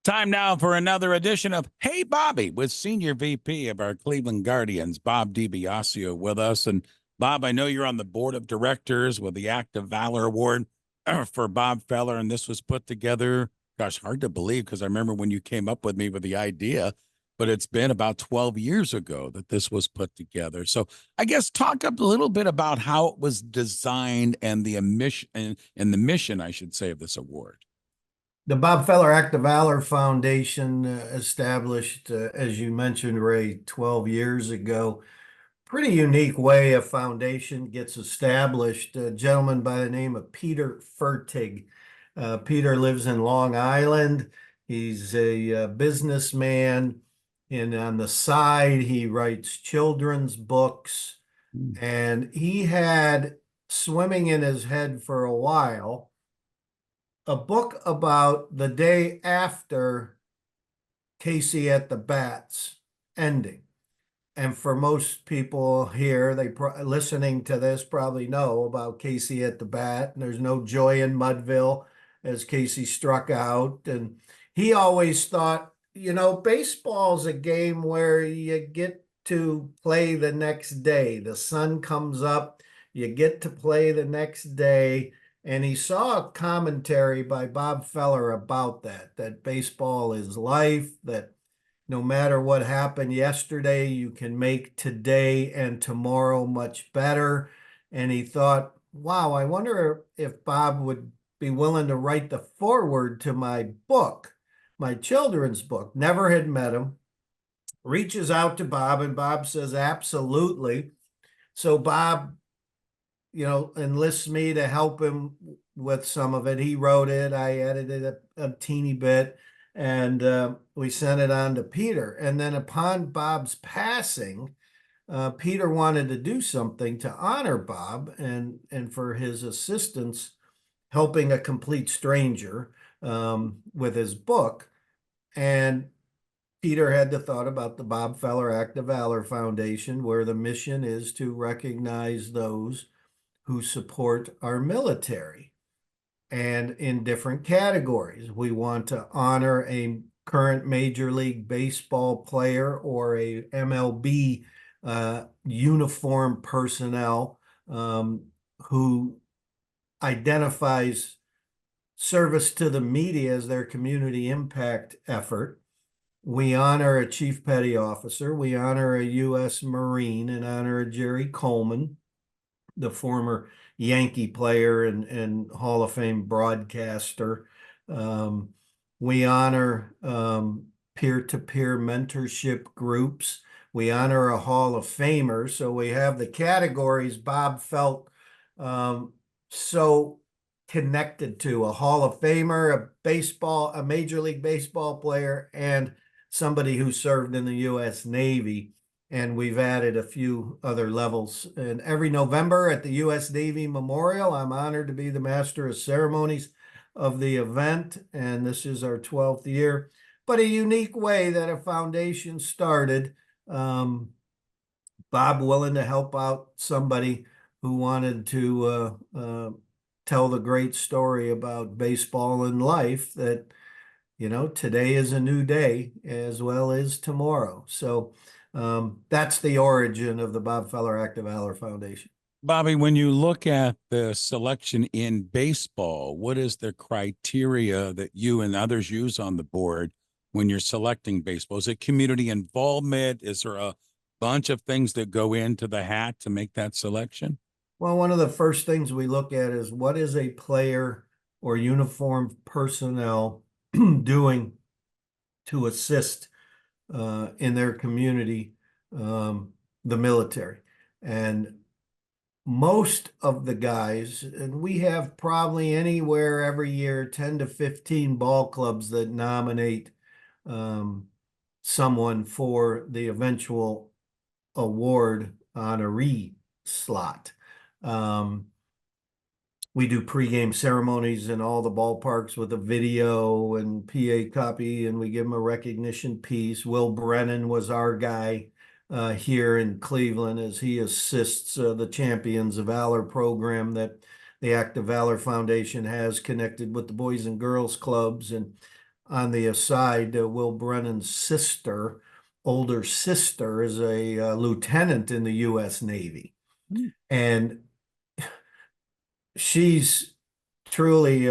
Time now for another edition of Hey Bobby with Senior VP of our Cleveland Guardians, Bob DiBiasio, with us. And Bob, I know you're on the board of directors with the Act of Valor Award for Bob Feller, and this was put together. Gosh, hard to believe because I remember when you came up with me with the idea, but it's been about 12 years ago that this was put together. So I guess talk up a little bit about how it was designed and the mission and the mission, I should say, of this award. The Bob Feller Act of Valor Foundation, established, as you mentioned, Ray, 12 years ago. Pretty unique way a foundation gets established. A gentleman by the name of Peter Fertig. Peter lives in Long Island. He's a businessman, and on the side, he writes children's books. And he had swimming in his head for a while a book about the day after Casey at the Bats ending. And for most people here, listening to this probably know about Casey at the bat. And there's no joy in Mudville as Casey struck out. And he always thought, baseball's a game where you get to play the next day. The sun comes up, you get to play the next day. And he saw a commentary by Bob Feller about that baseball is life, that no matter what happened yesterday, you can make today and tomorrow much better. And he thought, wow, I wonder if Bob would be willing to write the foreword to my book, my children's book. Never had met him. Reaches out to Bob, and Bob says, absolutely. So Bob enlists me to help him with some of it. He wrote it. I edited a teeny bit, and we sent it on to Peter. And then upon Bob's passing, Peter wanted to do something to honor Bob and for his assistance helping a complete stranger with his book. And Peter had the thought about the Bob Feller Act of Valor Foundation, where the mission is to recognize those who support our military, and in different categories. We want to honor a current Major League Baseball player or a MLB uniform personnel who identifies service to the media as their community impact effort. We honor a Chief Petty Officer. We honor a U.S. Marine and honor a Jerry Coleman, the former Yankee player and Hall of Fame broadcaster. We honor peer-to-peer mentorship groups. We honor a Hall of Famer. So we have the categories Bob felt so connected to: a Hall of Famer, a Major League Baseball player, and somebody who served in the U.S. Navy. And we've added a few other levels. And every November at the U.S. Navy Memorial, I'm honored to be the master of ceremonies of the event. And this is our 12th year. But a unique way that a foundation started. Bob willing to help out somebody who wanted to tell the great story about baseball and life, that, today is a new day as well as tomorrow. So that's the origin of the Bob Feller Act of Valor Foundation. Bobby, when you look at the selection in baseball, what is the criteria that you and others use on the board when you're selecting baseball? Is it community involvement? Is there a bunch of things that go into the hat to make that selection? Well, one of the first things we look at is, what is a player or uniformed personnel doing to assist in their community, the military. And most of the guys, and we have probably anywhere every year 10 to 15 ball clubs that nominate someone for the eventual award honoree slot. We do pregame ceremonies in all the ballparks with a video and PA copy, and we give them a recognition piece. Will Brennan was our guy here in Cleveland as he assists the Champions of Valor program that the Act of Valor Foundation has connected with the Boys and Girls Clubs. And on the aside, Will Brennan's sister, older sister, is a lieutenant in the U.S. Navy. Hmm. And she's truly,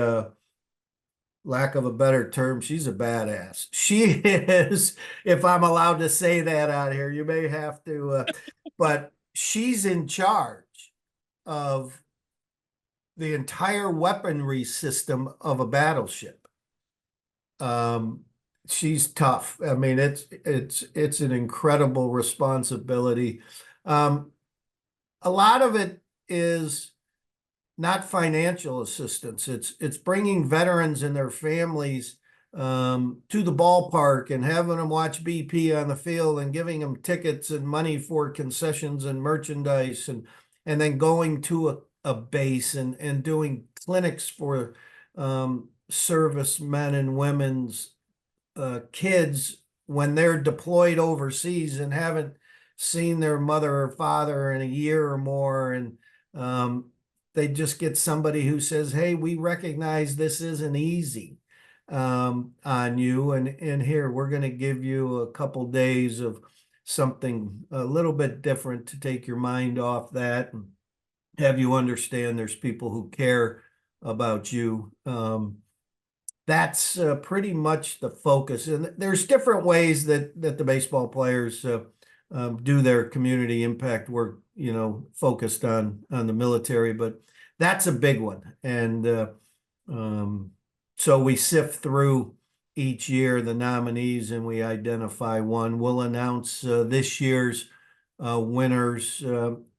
lack of a better term, she's a badass. She is, if I'm allowed to say that out here, you may have to, but she's in charge of the entire weaponry system of a battleship. Um, she's tough. I mean, it's an incredible responsibility. Um, a lot of it is not financial assistance. It's bringing veterans and their families to the ballpark and having them watch BP on the field and giving them tickets and money for concessions and merchandise and then going to a base and doing clinics for servicemen and women's kids when they're deployed overseas and haven't seen their mother or father in a year or more, and they just get somebody who says, "Hey, we recognize this isn't easy on you, and here we're going to give you a couple days of something a little bit different to take your mind off that and have you understand there's people who care about you." That's pretty much the focus. And there's different ways that the baseball players do their community impact work, focused on the military, but that's a big one. And so we sift through each year the nominees and we identify one. We'll announce this year's winners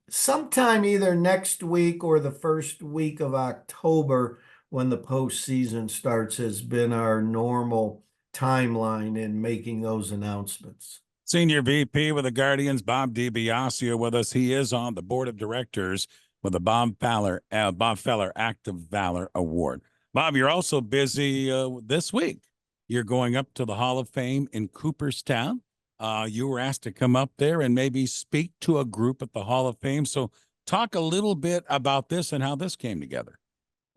sometime either next week or the first week of October when the postseason starts has been our normal timeline in making those announcements. Senior VP with the Guardians, Bob DiBiasio, with us. He is on the board of directors with the Bob Feller Active Valor Award. Bob, you're also busy this week. You're going up to the Hall of Fame in Cooperstown. You were asked to come up there and maybe speak to a group at the Hall of Fame. So talk a little bit about this and how this came together.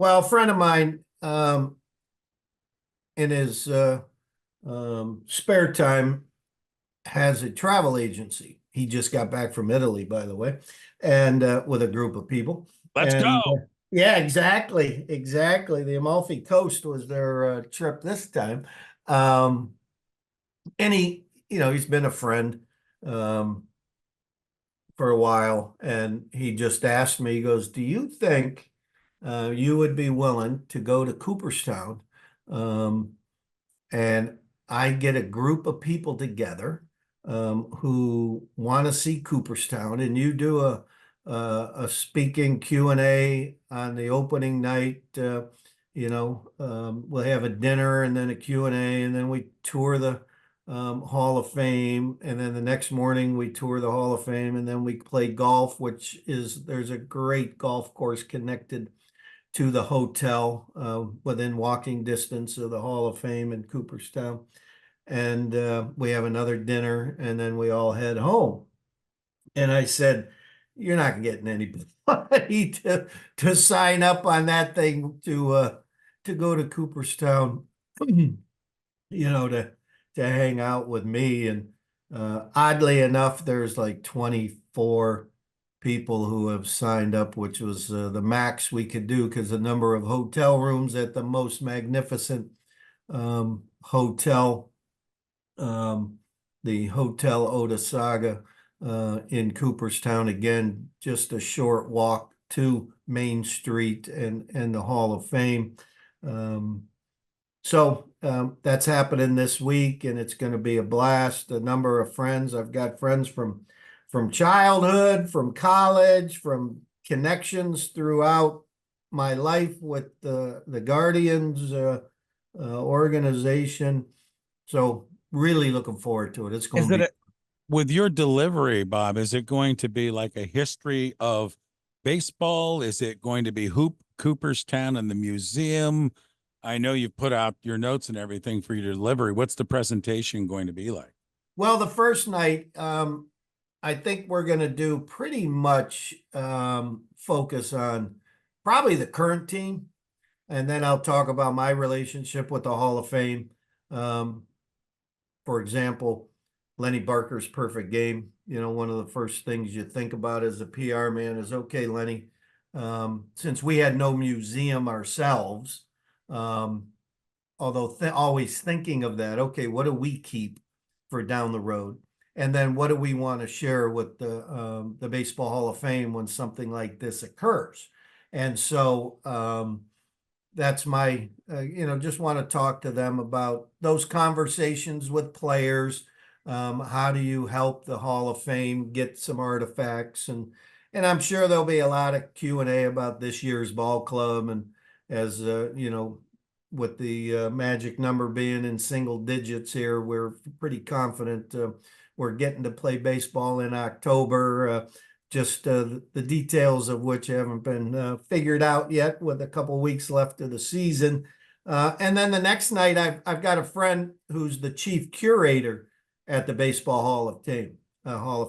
Well, a friend of mine, in his spare time, has a travel agency. He just got back from Italy, by the way, and with a group of people. Let's And go. yeah, exactly, exactly. The Amalfi Coast was their trip this time. And he's been a friend um, for a while, and he just asked me, he goes, "Do you think you would be willing to go to Cooperstown um, and I get a group of people together who want to see Cooperstown, and you do a speaking Q&A on the opening night. We'll have a dinner and then a Q&A, and then we tour the Hall of Fame, and then the next morning we tour the Hall of Fame, and then we play golf, there's a great golf course connected to the hotel within walking distance of the Hall of Fame in Cooperstown. And we have another dinner, and then we all head home." And I said, "You're not getting anybody to sign up on that thing to go to Cooperstown, to hang out with me." And oddly enough, there's like 24 people who have signed up, which was the max we could do because the number of hotel rooms at the most magnificent hotel, the Hotel Otasaga in Cooperstown, again, just a short walk to Main Street and the Hall of Fame. So that's happening this week, and it's going to be a blast. A number of friends. I've got friends from childhood, from college, from connections throughout my life with the Guardians organization. So really looking forward to it. It's going Is to it be. with your delivery, Bob? Is it going to be like a history of baseball? Is it going to be Cooperstown and the museum? I know you've put out your notes and everything for your delivery. What's the presentation going to be like? Well, the first night, I think we're going to do pretty much focus on probably the current team. And then I'll talk about my relationship with the Hall of Fame. For example, Lenny Barker's perfect game. One of the first things you think about as a PR man is, okay, Lenny, since we had no museum ourselves, although always thinking of that, okay, what do we keep for down the road? And then what do we want to share with the Baseball Hall of Fame when something like this occurs? And so that's my, just want to talk to them about those conversations with players. How do you help the Hall of Fame get some artifacts? And I'm sure there'll be a lot of Q&A about this year's ball club. And as, with the magic number being in single digits here, we're pretty confident we're getting to play baseball in October. Just the details of which haven't been figured out yet, with a couple weeks left of the season. And then the next night, I've got a friend who's the chief curator at the Baseball Hall of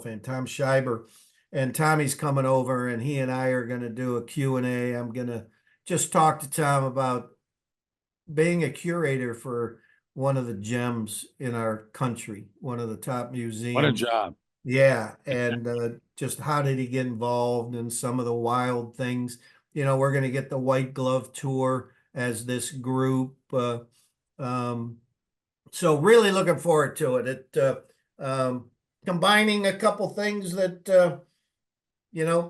Fame, Tom Schreiber. And Tommy's coming over, and he and I are going to do a Q&A. I'm going to just talk to Tom about being a curator for one of the gems in our country, one of the top museums. What a job. Yeah, and just how did he get involved in some of the wild things? We're going to get the White Glove Tour as this group. So really looking forward to it. Combining a couple things that,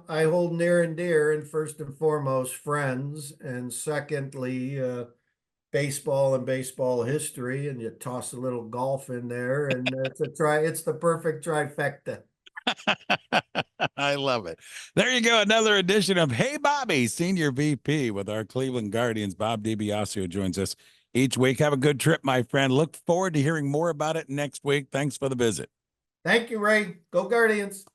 I hold near and dear, and first and foremost, friends, and secondly, baseball and baseball history, and you toss a little golf in there, and it's the perfect trifecta. I love it. There you go. Another edition of Hey Bobby, Senior VP with our Cleveland Guardians. Bob DiBiasio joins us each week. Have a good trip, my friend. Look forward to hearing more about it next week. Thanks for the visit. Thank you, Ray. Go Guardians.